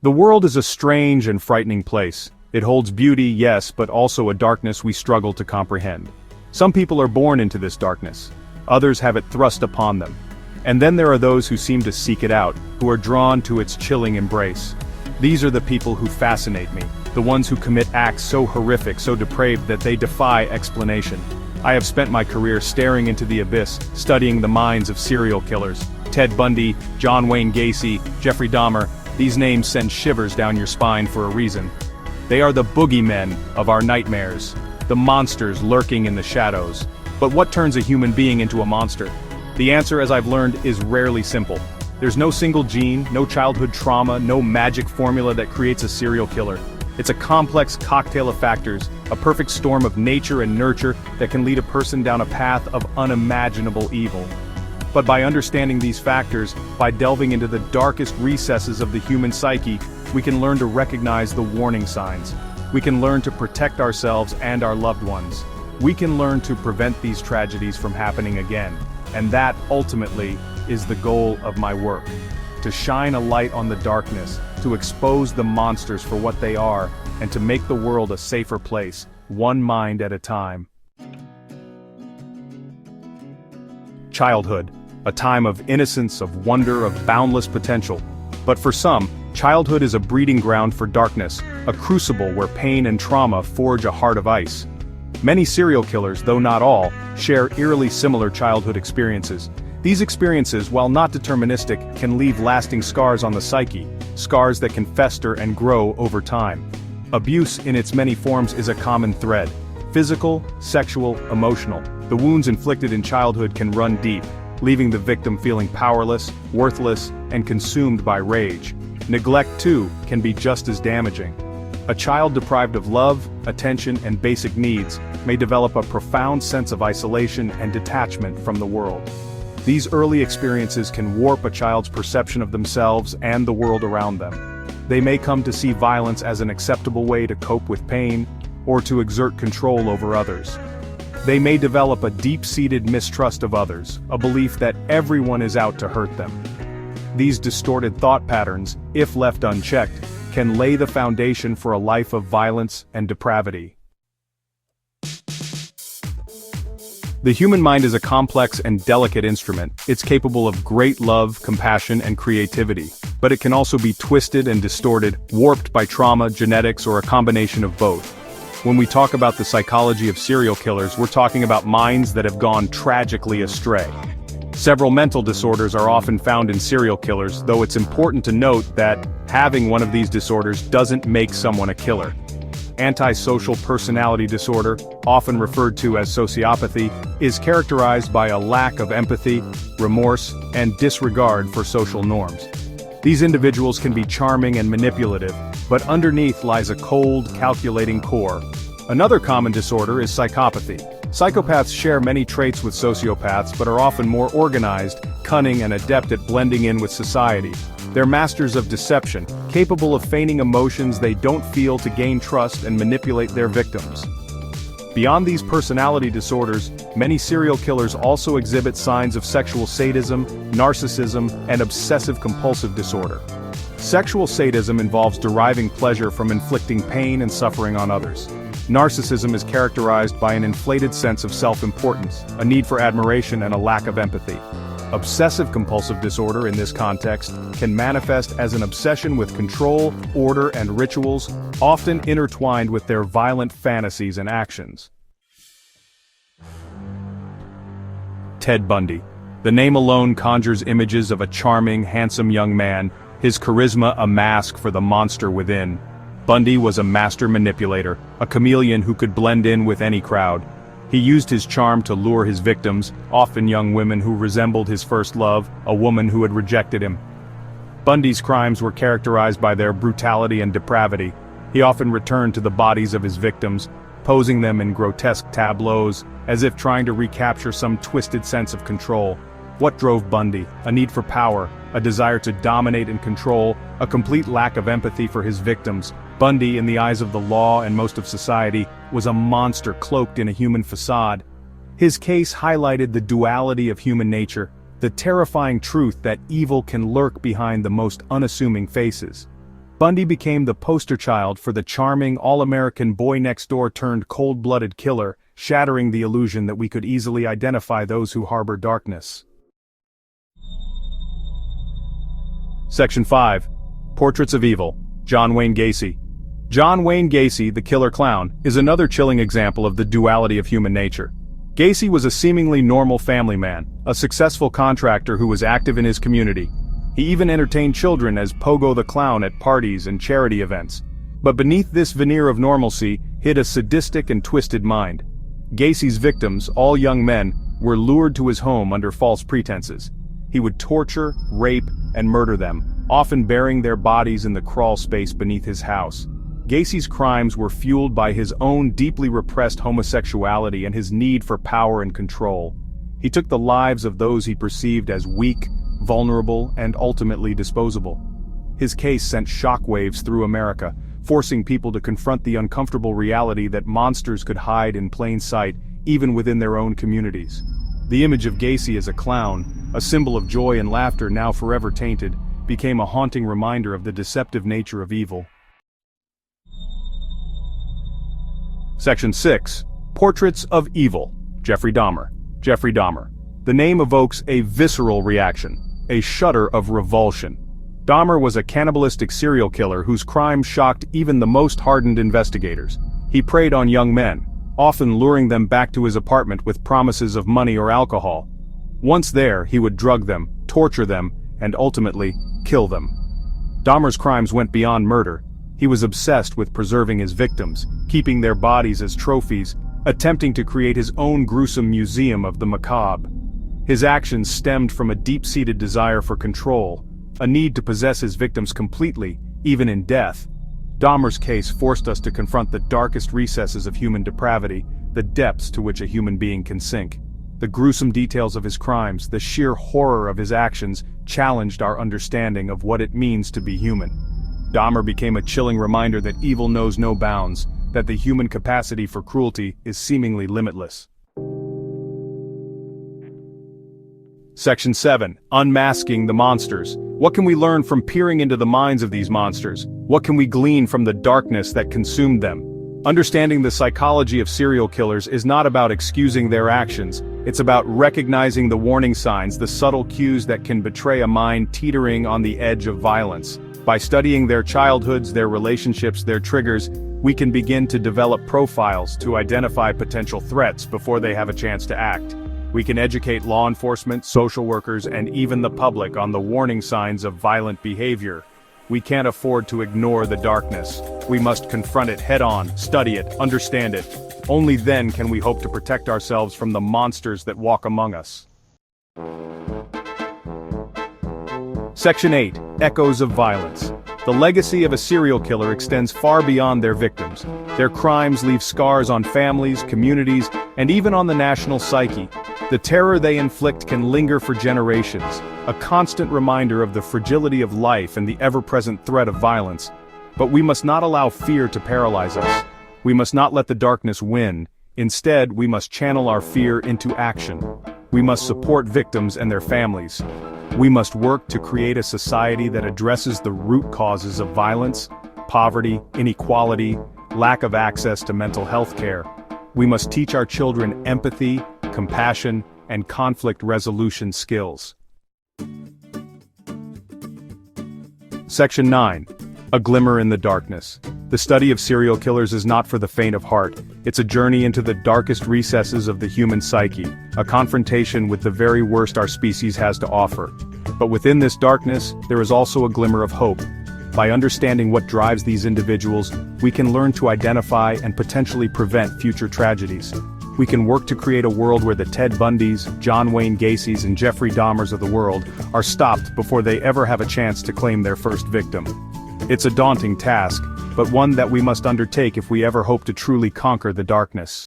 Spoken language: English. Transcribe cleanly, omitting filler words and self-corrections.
The world is a strange and frightening place. It holds beauty, yes, but also a darkness we struggle to comprehend. Some people are born into this darkness. Others have it thrust upon them. And then there are those who seem to seek it out, who are drawn to its chilling embrace. These are the people who fascinate me, the ones who commit acts so horrific, so depraved that they defy explanation. I have spent my career staring into the abyss, studying the minds of serial killers. Ted Bundy, John Wayne Gacy, Jeffrey Dahmer, these names send shivers down your spine for a reason. They are the boogeymen of our nightmares, the monsters lurking in the shadows. But what turns a human being into a monster? The answer, as I've learned, is rarely simple. There's no single gene, no childhood trauma, no magic formula that creates a serial killer. It's a complex cocktail of factors, a perfect storm of nature and nurture that can lead a person down a path of unimaginable evil. But by understanding these factors, by delving into the darkest recesses of the human psyche, we can learn to recognize the warning signs. We can learn to protect ourselves and our loved ones. We can learn to prevent these tragedies from happening again. And that, ultimately, is the goal of my work. To shine a light on the darkness, to expose the monsters for what they are, and to make the world a safer place, one mind at a time. Childhood, a time of innocence, of wonder, of boundless potential. But for some, childhood is a breeding ground for darkness, a crucible where pain and trauma forge a heart of ice. Many serial killers, though not all, share eerily similar childhood experiences. These experiences, while not deterministic, can leave lasting scars on the psyche, scars that can fester and grow over time. Abuse in its many forms is a common thread. Physical, sexual, emotional. The wounds inflicted in childhood can run deep, leaving the victim feeling powerless, worthless, and consumed by rage. Neglect, too, can be just as damaging. A child deprived of love, attention, and basic needs may develop a profound sense of isolation and detachment from the world. These early experiences can warp a child's perception of themselves and the world around them. They may come to see violence as an acceptable way to cope with pain, or to exert control over others. They may develop a deep-seated mistrust of others, a belief that everyone is out to hurt them. These distorted thought patterns, if left unchecked, can lay the foundation for a life of violence and depravity. The human mind is a complex and delicate instrument. It's capable of great love, compassion, and creativity. But it can also be twisted and distorted, warped by trauma, genetics, or a combination of both. When we talk about the psychology of serial killers, we're talking about minds that have gone tragically astray. Several mental disorders are often found in serial killers, though it's important to note that having one of these disorders doesn't make someone a killer. Antisocial personality disorder, often referred to as sociopathy, is characterized by a lack of empathy, remorse, and disregard for social norms. These individuals can be charming and manipulative, but underneath lies a cold, calculating core. Another common disorder is psychopathy. Psychopaths share many traits with sociopaths but are often more organized, cunning, and adept at blending in with society. They're masters of deception, capable of feigning emotions they don't feel to gain trust and manipulate their victims. Beyond these personality disorders, many serial killers also exhibit signs of sexual sadism, narcissism, and obsessive-compulsive disorder. Sexual sadism involves deriving pleasure from inflicting pain and suffering on others. Narcissism is characterized by an inflated sense of self-importance, a need for admiration, and a lack of empathy. Obsessive-compulsive disorder in this context can manifest as an obsession with control, order, and rituals, often intertwined with their violent fantasies and actions. Ted Bundy. The name alone conjures images of a charming, handsome young man, his charisma a mask for the monster within. Bundy was a master manipulator, a chameleon who could blend in with any crowd. He used his charm to lure his victims, often young women who resembled his first love, a woman who had rejected him. Bundy's crimes were characterized by their brutality and depravity. He often returned to the bodies of his victims, posing them in grotesque tableaus, as if trying to recapture some twisted sense of control. What drove Bundy? A need for power, a desire to dominate and control, a complete lack of empathy for his victims. Bundy, in the eyes of the law and most of society, was a monster cloaked in a human facade. His case highlighted the duality of human nature, the terrifying truth that evil can lurk behind the most unassuming faces. Bundy became the poster child for the charming, all-American boy-next-door turned cold-blooded killer, shattering the illusion that we could easily identify those who harbor darkness. Section 5. Portraits of Evil. John Wayne Gacy. John Wayne Gacy, the killer clown, is another chilling example of the duality of human nature. Gacy was a seemingly normal family man, a successful contractor who was active in his community. He even entertained children as Pogo the Clown at parties and charity events. But beneath this veneer of normalcy hid a sadistic and twisted mind. Gacy's victims, all young men, were lured to his home under false pretenses. He would torture, rape, and murder them, often burying their bodies in the crawl space beneath his house. Gacy's crimes were fueled by his own deeply repressed homosexuality and his need for power and control. He took the lives of those he perceived as weak, vulnerable, and ultimately disposable. His case sent shockwaves through America, forcing people to confront the uncomfortable reality that monsters could hide in plain sight, even within their own communities. The image of Gacy as a clown, a symbol of joy and laughter now forever tainted, became a haunting reminder of the deceptive nature of evil. Section 6. Portraits of Evil. Jeffrey Dahmer. Jeffrey Dahmer. The name evokes a visceral reaction, a shudder of revulsion. Dahmer was a cannibalistic serial killer whose crimes shocked even the most hardened investigators. He preyed on young men, often luring them back to his apartment with promises of money or alcohol. Once there, he would drug them, torture them, and ultimately, kill them. Dahmer's crimes went beyond murder. He was obsessed with preserving his victims, keeping their bodies as trophies, attempting to create his own gruesome museum of the macabre. His actions stemmed from a deep-seated desire for control, a need to possess his victims completely, even in death. Dahmer's case forced us to confront the darkest recesses of human depravity, the depths to which a human being can sink. The gruesome details of his crimes, the sheer horror of his actions, challenged our understanding of what it means to be human. Dahmer became a chilling reminder that evil knows no bounds, that the human capacity for cruelty is seemingly limitless. Section 7. Unmasking the monsters. What can we learn from peering into the minds of these monsters? What can we glean from the darkness that consumed them? Understanding the psychology of serial killers is not about excusing their actions. It's about recognizing the warning signs, the subtle cues that can betray a mind teetering on the edge of violence. By studying their childhoods, their relationships, their triggers, we can begin to develop profiles to identify potential threats before they have a chance to act. We can educate law enforcement, social workers, and even the public on the warning signs of violent behavior. We can't afford to ignore the darkness. We must confront it head-on, study it, understand it. Only then can we hope to protect ourselves from the monsters that walk among us. Section 8. Echoes of Violence. The legacy of a serial killer extends far beyond their victims. Their crimes leave scars on families, communities, and even on the national psyche. The terror they inflict can linger for generations, a constant reminder of the fragility of life and the ever-present threat of violence. But we must not allow fear to paralyze us. We must not let the darkness win. Instead, we must channel our fear into action. We must support victims and their families. We must work to create a society that addresses the root causes of violence, poverty, inequality, lack of access to mental health care. We must teach our children empathy, compassion, and conflict resolution skills. Section 9. A Glimmer in the Darkness. The study of serial killers is not for the faint of heart. It's a journey into the darkest recesses of the human psyche, a confrontation with the very worst our species has to offer. But within this darkness, there is also a glimmer of hope. By understanding what drives these individuals, we can learn to identify and potentially prevent future tragedies. We can work to create a world where the Ted Bundys, John Wayne Gacys, and Jeffrey Dahmers of the world are stopped before they ever have a chance to claim their first victim. It's a daunting task, but one that we must undertake if we ever hope to truly conquer the darkness.